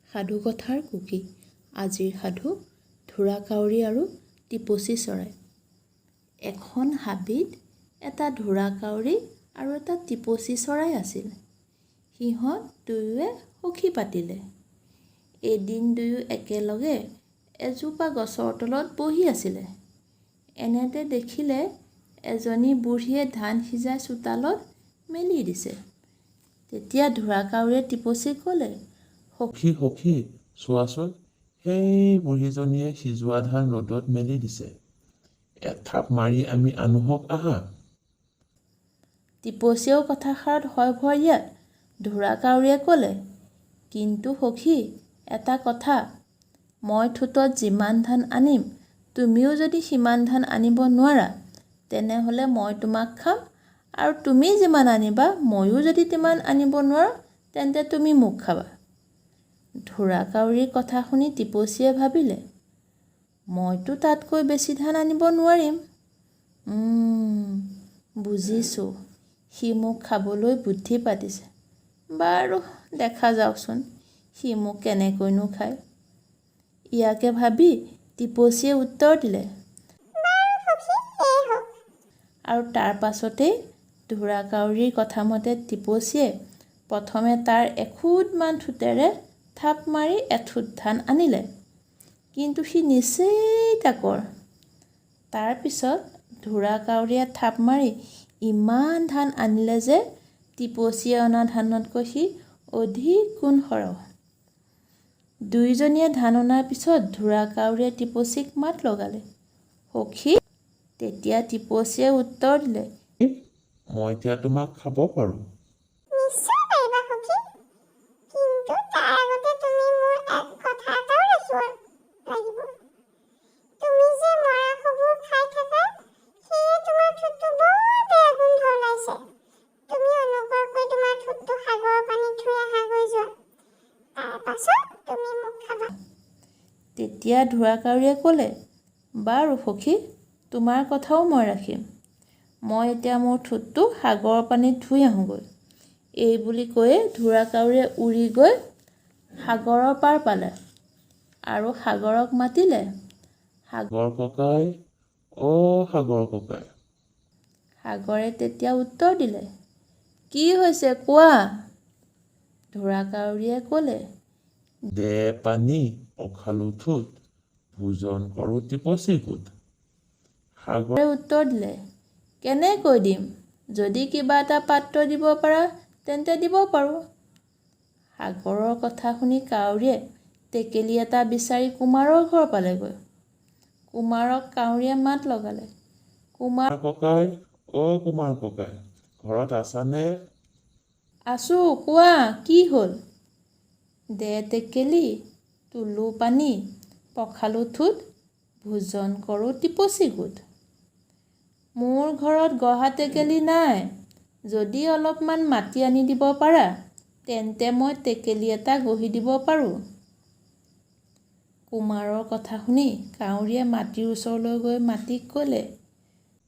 সাধুকথাৰ কুকি। আজিৰ সাধু ঢোঁৰাকাউৰী আৰু টিপচী চৰাই। এখন হাবিত এটা ঢোঁৰাকাউৰী আৰু এটা টিপচী চৰাই আছিল। সিহঁত দুয়োৱে সখি পাতিলে। এদিন দুয়ো একেলগে এজোপা গছৰ তলত বহি আছিলে। এনেতে দেখিলে এজনী বুঢ়ীয়ে ধান সিজাই চোতালত মেলি দিছে। তেতিয়া ঢোঁৰাকাউৰীয়ে টিপচীক ক'লে, সখী সখী চোৱাচোন, সেই বুঢ়ীজনীয়ে সিজোৱা ধান ৰ'দত মেলি দিছে। এথাপ মাৰি আমি আনোহক আহা। টিপচীয়েও কথাষাৰত হয় ভয় দিয়াত ঢোঁৰাকাউৰীয়ে ক'লে, কিন্তু সখী এটা কথা, মই ঠোঁটত যিমান ধান আনিম তুমিও যদি সিমান ধান আনিব নোৱাৰা, তেনেহ'লে মই তোমাক খাম, আৰু তুমি যিমান আনিবা ময়ো যদি তিমান আনিব নোৱাৰোঁ তেন্তে তুমি মোক খাবা। ঢোঁৰাকাউৰীৰ কথা শুনি টিপচীয়ে ভাবিলে, মইতো তাতকৈ বেছি ধান আনিব নোৱাৰিম। বুজিছোঁ, সি মোক খাবলৈ বুদ্ধি পাতিছে। বাৰু দেখা যাওকচোন সি মোক কেনেকৈনো খায়। ইয়াকে ভাবি টিপচীয়ে উত্তৰ দিলে, আৰু তাৰ পাছতেই ঢোঁৰাকাউৰীৰ কথামতে টিপচীয়ে প্ৰথমে তাৰ এখুদমান ঠোঁটেৰে থাপ মাৰি এঠোট ধান আনিলে, কিন্তু সি নিচেই তাকৰ। তাৰপিছত ঢোঁৰাকাউৰীয়ে থাপ মাৰি ইমান ধান আনিলে যে টিপচীয়ে অনা ধানতকৈ সি অধিক গুণ সৰহ। দুয়োজনীয়ে ধান অনাৰ পিছত ঢোঁৰাকাউৰীয়ে টিপচীক মাত লগালে, সখী। তেতিয়া টিপচীয়ে উত্তৰ দিলে, মই এতিয়া তোমাক খাব পাৰোঁ। নিশ্চয় পাৰিবা সখী, কিন্তু তাৰ আগতে তুমি মোৰ এক কথা এটাও ৰাখিব লাগিব। তুমি যে মৰা শবোৰ খাই থাকা, সেয়ে তোমাৰ ঠোঁটটো বৰ বেয়া গোন্ধ ওলাইছে। তুমি অনুগ্ৰহ কৰি তোমাৰ ঠোঁটটো সাগৰৰ পানীত ধুই আহাগৈ যোৱা। তাৰ পাছত তুমি মোক খাবা। তেতিয়া ঢোঁৰাকাউৰীয়ে ক'লে, বাৰু সখী, তোমাৰ কথাও মই ৰাখিম। মই এতিয়া মোৰ ঠোঁটটো সাগৰৰ পানীত ধুই আহোঁগৈ। এই বুলি কৈয়ে ঢোঁৰাকাউৰীয়ে উৰি গৈ সাগৰৰ পাৰ পালে আৰু সাগৰক মাতিলে, সাগৰ ককাই, অ' সাগৰ ককাই। সাগৰে তেতিয়া উত্তৰ দিলে, কি হৈছে কোৱা। ঢোঁৰাকাউৰীয়ে ক'লে, দে পানী পখালো ঠোঁট, ভোজন কৰোঁ টিপচী গোট। সাগৰে উত্তৰ দিলে, কেনেকৈ দিম, যদি কিবা এটা পাত্ৰ দিব পাৰা তেন্তে দিব পাৰোঁ। সাগৰৰ কথা শুনি কাউৰীয়ে টেকেলি এটা বিচাৰি কুমাৰৰ ঘৰ পালেগৈ। কুমাৰক কাউৰীয়ে মাত লগালে, কুমাৰ ককাই, অ' কুমাৰ ককাই, ঘৰত আছানে? আছোঁ, কোৱা কি হ'ল। দে টেকেলি, তোলো পানী, পখালো ঠোঁট, ভোজন কৰোঁ টিপচী গোট। মোৰ ঘৰত গঢ়া টেকেলি নাই, যদি অলপমান মাটি আনি দিব পাৰা তেন্তে মই টেকেলি এটা গঢ়ি দিব পাৰোঁ। কুমাৰৰ কথা শুনি কাউৰীয়ে মাটিৰ ওচৰলৈ গৈ মাটিক ক'লে,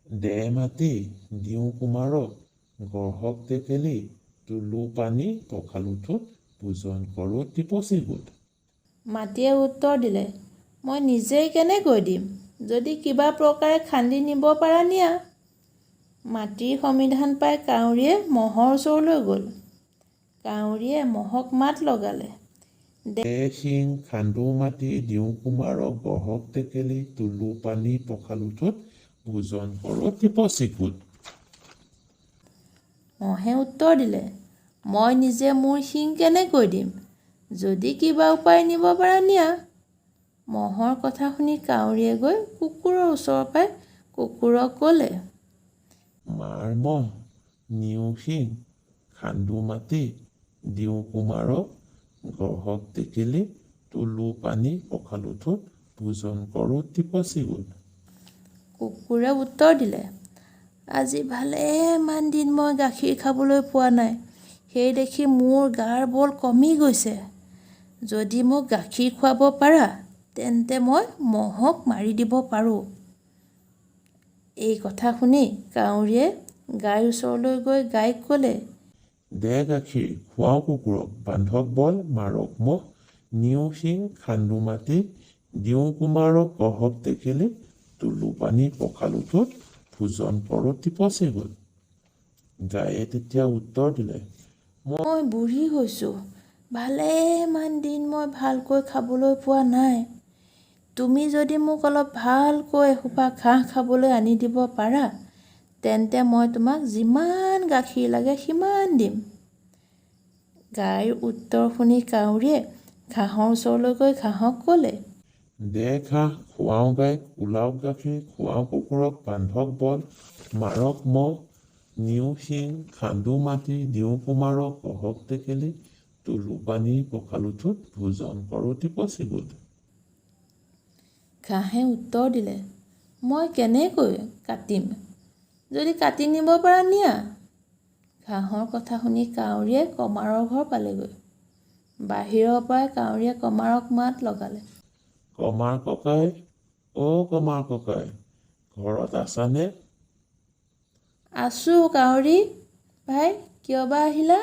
দে মাটি, দিওঁ কুমাৰক, গঢ়ক টেকেলি, তোলো পানী, পখালো ঠোঁট, ভোজন কৰোঁ টিপচী গোট। মাটিয়ে উত্তৰ দিলে, মই নিজেই কেনেকৈ দিম, যদি কিবা প্ৰকাৰে খান্দি নিব পাৰা নিয়া। মাটিৰ সমিধান পাই কাউৰীয়ে মহৰ ওচৰলৈ গ'ল। কাউৰীয়ে মহক মাত লগালে, দে শিং, খান্দো মাটি, দিওঁ কুমাৰক, গঢ়ক টেকেলি, তোলো পানী, পখালো ঠোঁট, ভোজন কৰোঁ টিপচী গোট। মহে উত্তৰ দিলে, মই নিজে মোৰ শিং কেনেকৈ দিম, যদি কিবা উপায় নিব পাৰা নিয়া। মহৰ কথা শুনি কাউৰীয়ে গৈ কুকুৰৰ ওচৰ পাই কুকুৰক ক'লে, মাৰ মহ, নিওঁ শিং, খান্দো মাটি, দিওঁ কুমাৰক, গঢ়ক টেকেলি, তোলো পানী, পখালো ঠোঁট, ভোজন কৰোঁ টিপচী গোট। কুকুৰে উত্তৰ দিলে, আজি ভালেমান দিন মই গাখীৰ খাবলৈ পোৱা নাই, সেই দেখি মোৰ গাৰ বল কমি গৈছে। যদি মোক গাখীৰ খুৱাব পাৰা তেন্তে মই মহক মাৰি দিব পাৰোঁ। এই কথা শুনি কাউৰীয়ে গাইৰ ওচৰলৈ গৈ গাইক ক'লে, দে গাখীৰ, খুৱাওঁ কুকুৰক, বান্ধক বল, মাৰক মহ, নিউসিং খান্দো মাটি দিওঁ কুমাৰক গঢ়ক টেকেলি তুলু পানী পখালোটোত ভোজন কৰ টিপচি গ'ল। গায়ে তেতিয়া উত্তৰ দিলে, মই বুঢ়ী হৈছোঁ, ভালেমান দিন মই ভালকৈ খাবলৈ পোৱা নাই। তুমি যদি মোক অলপ ভালকৈ এসোপা ঘাঁহ খাবলৈ আনি দিব পাৰা, তেন্তে মই তোমাক যিমান গাখীৰ লাগে সিমান দিম। গাইৰ উত্তৰ শুনি কাউৰীয়ে ঘাঁহৰ ওচৰলৈ গৈ ঘাঁহক ক'লে, দে ঘাঁহ, খুৱাওঁ গাইক, ওলাওক গাখীৰ, খুৱাওঁ কুকুৰক, বান্ধক বল, মাৰক মহ, নিউসিং খান্দো মাটি দিওঁ কুমাৰক গঢ়ক টেকেলি তুলু পানী পখালোটোত ভোজন কৰ টিপচি গ'ল। ঘাঁহে উত্তৰ দিলে, মই কেনেকৈ কাটিম? যদি কাটি নিব পাৰা নিয়া। ঘাঁহৰ কথা শুনি কাউৰীয়ে কমাৰৰ ঘৰ পালেগৈ। বাহিৰৰ পৰাই কাউৰীয়ে কমাৰক মাত লগালে, কমাৰ ককাই, অ' কমাৰ ককাই, ঘৰত আছানে? আছোঁ কাউৰী ভাই, কিয় বা আহিলা?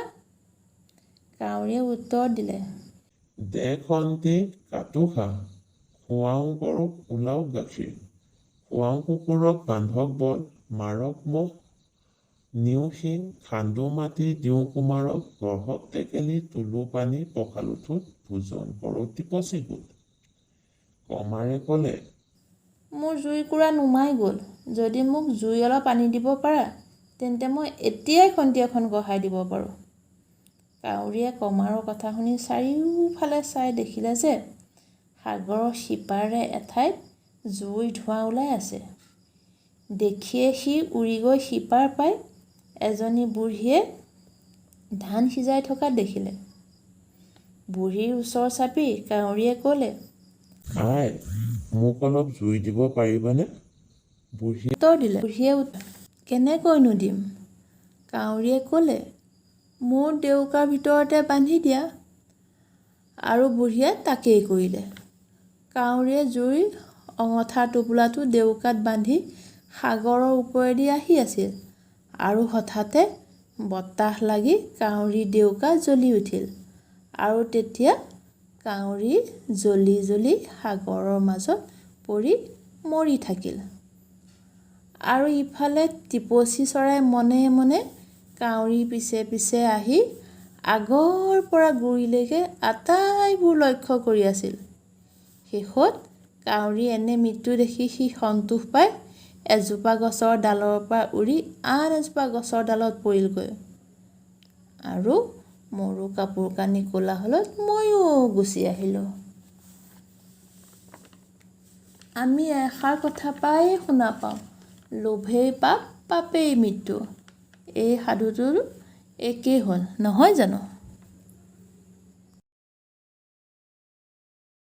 কাউৰীয়ে উত্তৰ দিলে, দে খন্তি কাটো ঘাঁহ, খুৱাওঁ গৰুক, ওলাওক গাখীৰ, খুৱাওঁ কুকুৰক, বান্ধক বল, মাৰক মহ, নিউসিং খান্দো মাটি দিওঁ কুমাৰক গঢ়ক টেকেলি তুলু পানী পখালোটোত ভোজন কৰ টিপচি গ'ল। কমাৰে ক'লে, মোৰ জুইকুৰা নুমাই গ'ল। যদি মোক জুই অলপ আনি দিব পাৰা, তেন্তে মই এতিয়াই খন্তি এখন গঢ়াই দিব পাৰোঁ। কাউৰীয়ে কমাৰৰ কথা শুনি চাৰিওফালে চাই দেখিলে যে সাগৰৰ সিপাৰে এঠাইত জুইৰ ধোঁৱা ওলাই আছে। দেখিয়ে সি উৰি গৈ সিপাৰ পাই এজনী বুঢ়ীয়ে ধান সিজাই থকা দেখিলে। বুঢ়ীৰ ওচৰ চাপি কাউৰীয়ে ক'লে, আই, মোক অলপ জুই দিব পাৰিবানে? বুঢ়ীয়ে উত্তৰ দিলে। বুঢ়ীয়ে কেনেকৈনো দিম? কাউৰীয়ে ক'লে, মোৰ ডেউকাৰ ভিতৰতে বান্ধি দিয়া। আৰু বুঢ়ীয়ে তাকেই কৰিলে। কাউৰীয়ে জুইৰ অঙঠাৰ টোপোলাটো ডেউকাত বান্ধি সাগৰৰ ওপৰেদি আহি আছিল, আৰু হঠাতে বতাহ লাগি কাউৰীৰ ডেউকা জ্বলি উঠিল, আৰু তেতিয়া কাউৰী জ্বলি জ্বলি সাগৰৰ মাজত পৰি মৰি থাকিল। আৰু ইফালে টিপচী চৰাই মনে মনে কাউৰীৰ পিছে পিছে আহি আগৰ পৰা গুৰিলৈকে আটাইবোৰ লক্ষ্য কৰি আছিল। শেষত কাউৰী এনে মৃত্যু দেখি সি সন্তোষ পাই এজোপা গছৰ ডালৰ পৰা উৰি আন এজোপা গছৰ ডালত পৰিলগৈ। আৰু মোৰো কাপোৰ কানি ক'লা হ'লত ময়ো গুচি আহিলোঁ। আমি এষাৰ কথা প্ৰায়ে শুনা পাওঁ, লোভেই পাপ, পাপেই মৃত্যু। এই সাধুটোৰ একেই হ'ল, নহয় জানো?